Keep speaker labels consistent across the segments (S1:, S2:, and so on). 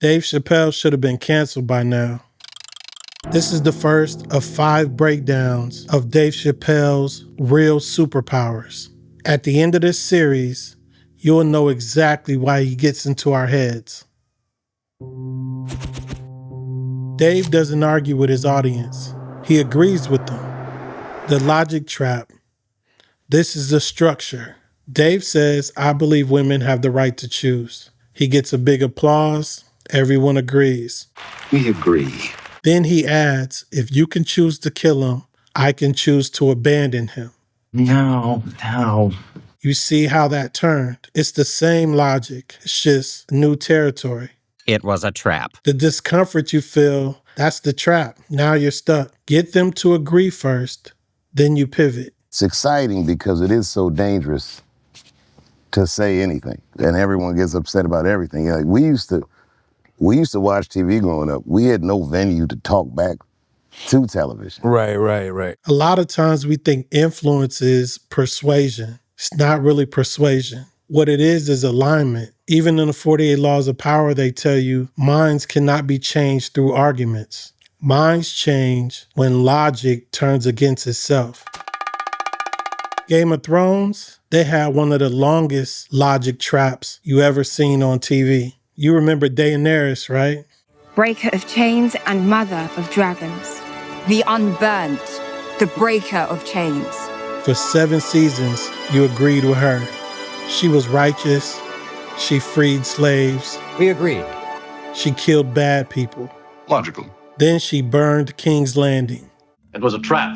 S1: Dave Chappelle should have been canceled by now. This is the first of 5 breakdowns of Dave Chappelle's real superpowers. At the end of this series, you'll know exactly why he gets into our heads. Dave doesn't argue with his audience. He agrees with them. The logic trap. This is the structure. Dave says, I believe women have the right to choose. He gets a big applause. Everyone agrees.
S2: We agree.
S1: Then he adds, if you can choose to kill him, I can choose to abandon him.
S2: No.
S1: You see how that turned? It's the same logic. It's just new territory.
S3: It was a trap.
S1: The discomfort you feel, that's the trap. Now you're stuck. Get them to agree first, then you pivot.
S4: It's exciting because it is so dangerous to say anything, and everyone gets upset about everything. Like we used to watch TV growing up. We had no venue to talk back to television.
S5: Right.
S1: A lot of times we think influence is persuasion. It's not really persuasion. What it is alignment. Even in the 48 Laws of Power, they tell you minds cannot be changed through arguments. Minds change when logic turns against itself. Game of Thrones, they had one of the longest logic traps you ever seen on TV. You remember Daenerys, right?
S6: Breaker of chains and mother of dragons.
S7: The unburnt, the breaker of chains.
S1: For 7 seasons, you agreed with her. She was righteous. She freed slaves.
S8: We agreed.
S1: She killed bad people.
S2: Logical.
S1: Then she burned King's Landing.
S9: It was a trap.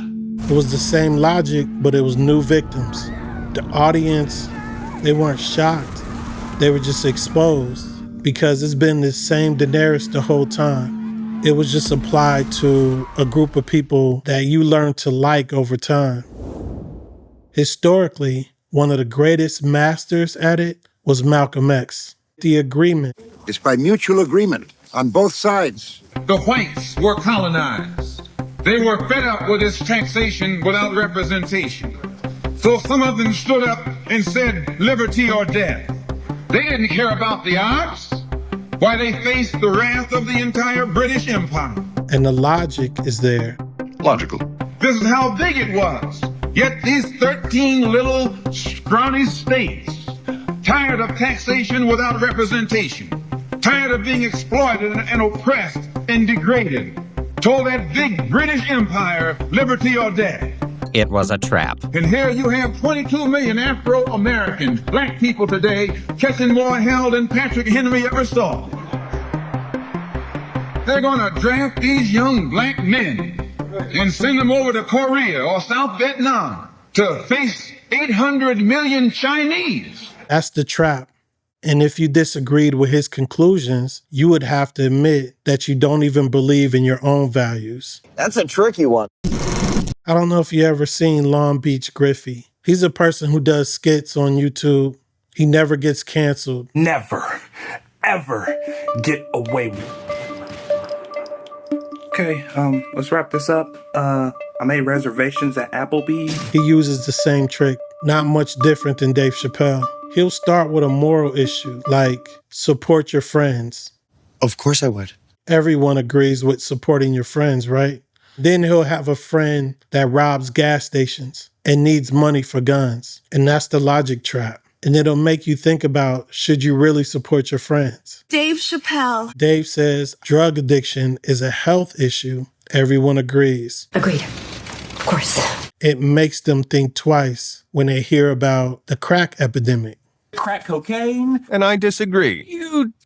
S1: It was the same logic, but it was new victims. The audience, they weren't shocked. They were just exposed because it's been the same Daenerys the whole time. It was just applied to a group of people that you learned to like over time. Historically, one of the greatest masters at it was Malcolm X. The agreement.
S10: It's by mutual agreement on both sides.
S11: The whites were colonized. They were fed up with this taxation without representation. So some of them stood up and said, liberty or death. They didn't care about the odds, while they faced the wrath of the entire British Empire.
S1: And the logic is there.
S2: Logical.
S11: This is how big it was. Yet these 13 little scrawny states, tired of taxation without representation, tired of being exploited and oppressed and degraded, told that big British Empire, liberty or death.
S3: It was a trap.
S11: And here you have 22 million Afro-Americans, black people today, catching more hell than Patrick Henry ever saw. They're gonna draft these young black men and send them over to Korea or South Vietnam to face 800 million Chinese.
S1: That's the trap. And if you disagreed with his conclusions, you would have to admit that you don't even believe in your own values.
S8: That's a tricky one.
S1: I don't know if you ever seen Long Beach Griffy. He's a person who does skits on YouTube. He never gets canceled.
S5: Never, ever get away with it.
S12: Okay, let's wrap this up. I made reservations at Applebee's.
S1: He uses the same trick, not much different than Dave Chappelle. He'll start with a moral issue, like support your friends.
S13: Of course I would.
S1: Everyone agrees with supporting your friends, right? Then he'll have a friend that robs gas stations and needs money for guns. And that's the logic trap. And it'll make you think about, should you really support your friends?
S14: Dave Chappelle.
S1: Dave says drug addiction is a health issue. Everyone agrees.
S14: Agreed. Of course.
S1: It makes them think twice when they hear about the crack epidemic.
S5: Crack cocaine? And I disagree.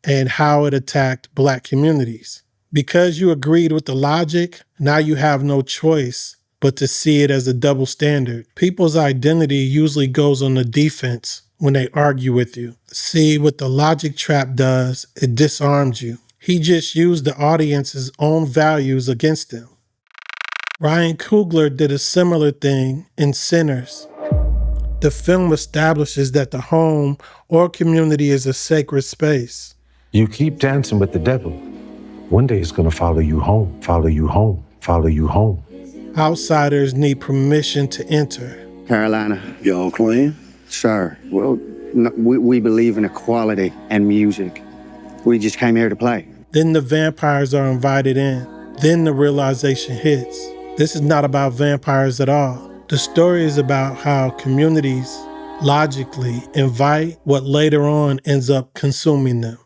S1: And how it attacked black communities. Because you agreed with the logic, now you have no choice but to see it as a double standard. People's identity usually goes on the defense when they argue with you. See, what the logic trap does, it disarms you. He just used the audience's own values against them. Ryan Coogler did a similar thing in Sinners. The film establishes that the home or community is a sacred space.
S15: You keep dancing with the devil. One day it's gonna follow you home, follow you home, follow you home.
S1: Outsiders need permission to enter.
S10: Carolina. Y'all clean? Sir, well, no, we believe in equality and music. We just came here to play.
S1: Then the vampires are invited in. Then the realization hits. This is not about vampires at all. The story is about how communities logically invite what later on ends up consuming them.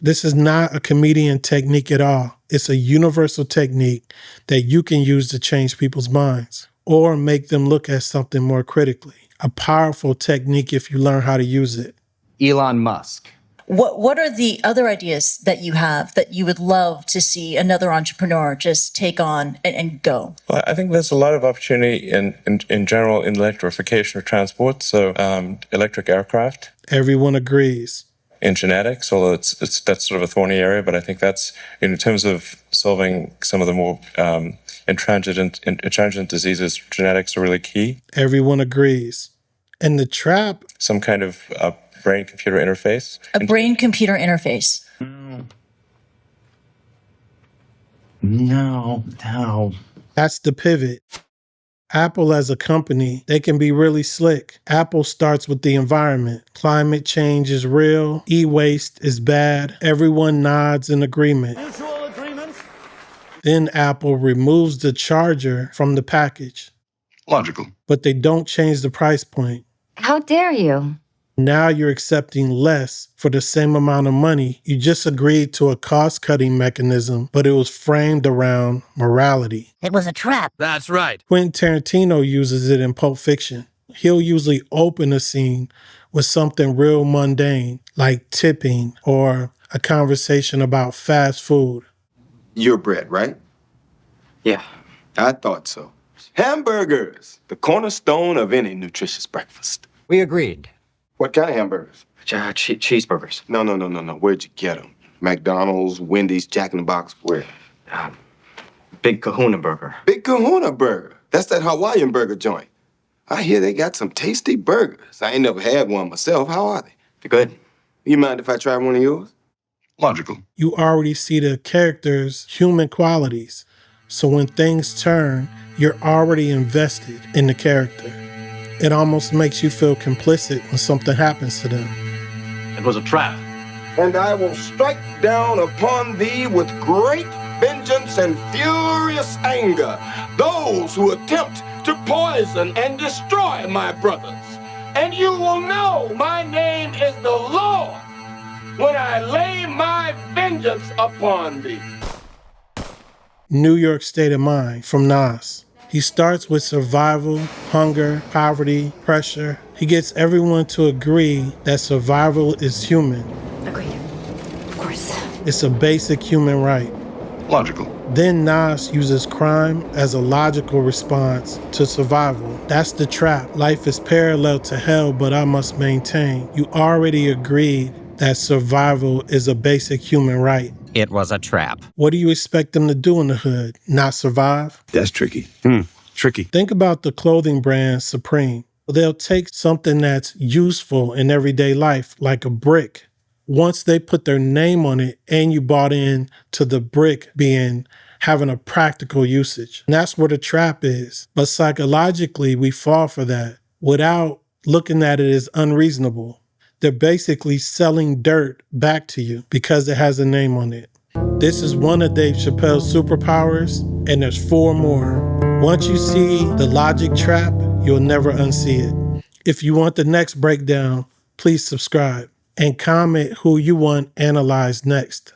S1: This is not a comedian technique at all. It's a universal technique that you can use to change people's minds or make them look at something more critically. A powerful technique if you learn how to use it.
S8: Elon Musk.
S14: What are the other ideas that you have that you would love to see another entrepreneur just take on and go?
S9: Well, I think there's a lot of opportunity in general in electrification of transport. So electric aircraft.
S1: Everyone agrees.
S9: In genetics, although it's that's sort of a thorny area, but I think that's in terms of solving some of the more intransigent diseases, genetics are really key.
S1: Everyone agrees. And the trap?
S9: Some kind of brain-computer interface.
S14: A brain-computer interface.
S8: No.
S1: That's the pivot. Apple as a company, they can be really slick. Apple starts with the environment. Climate change is real. E-waste is bad. Everyone nods in agreement.
S13: Mutual agreement.
S1: Then Apple removes the charger from the package.
S2: Logical.
S1: But they don't change the price point.
S6: How dare you?
S1: Now you're accepting less for the same amount of money. You just agreed to a cost-cutting mechanism, but it was framed around morality.
S13: It was a trap.
S3: That's right.
S1: Quentin Tarantino uses it in Pulp Fiction. He'll usually open a scene with something real mundane, like tipping or a conversation about fast food.
S16: Your bread, right?
S8: Yeah.
S16: I thought so. Hamburgers, the cornerstone of any nutritious breakfast.
S8: We agreed.
S16: What kind of hamburgers?
S8: Cheeseburgers.
S16: No. Where'd you get them? McDonald's, Wendy's, Jack in the Box, where?
S8: Big Kahuna Burger.
S16: Big Kahuna Burger. That's that Hawaiian burger joint. I hear they got some tasty burgers. I ain't never had one myself. How are they?
S8: They're good.
S16: You mind if I try one of yours?
S2: Logical.
S1: You already see the character's human qualities. So when things turn, you're already invested in the character. It almost makes you feel complicit when something happens to them.
S5: It was a trap.
S16: And I will strike down upon thee with great vengeance and furious anger those who attempt to poison and destroy my brothers. And you will know my name is the Lord when I lay my vengeance upon thee.
S1: New York State of Mind from Nas. He starts with survival, hunger, poverty, pressure. He gets everyone to agree that survival is human.
S14: Agreed. Of course.
S1: It's a basic human right.
S2: Logical.
S1: Then Nas uses crime as a logical response to survival. That's the trap. Life is parallel to hell, but I must maintain. You already agreed that survival is a basic human right.
S3: It was a trap.
S1: What do you expect them to do in the hood? Not survive?
S10: That's tricky.
S15: Tricky.
S1: Think about the clothing brand Supreme. They'll take something that's useful in everyday life, like a brick. Once they put their name on it and you bought in to the brick having a practical usage. And that's where the trap is. But psychologically, we fall for that without looking at it as unreasonable. They're basically selling dirt back to you because it has a name on it. This is one of Dave Chappelle's superpowers, and there's 4 more. Once you see the logic trap, you'll never unsee it. If you want the next breakdown, please subscribe and comment who you want analyzed next.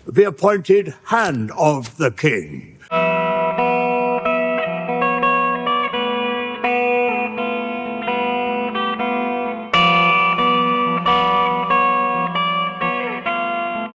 S13: The appointed hand of the king.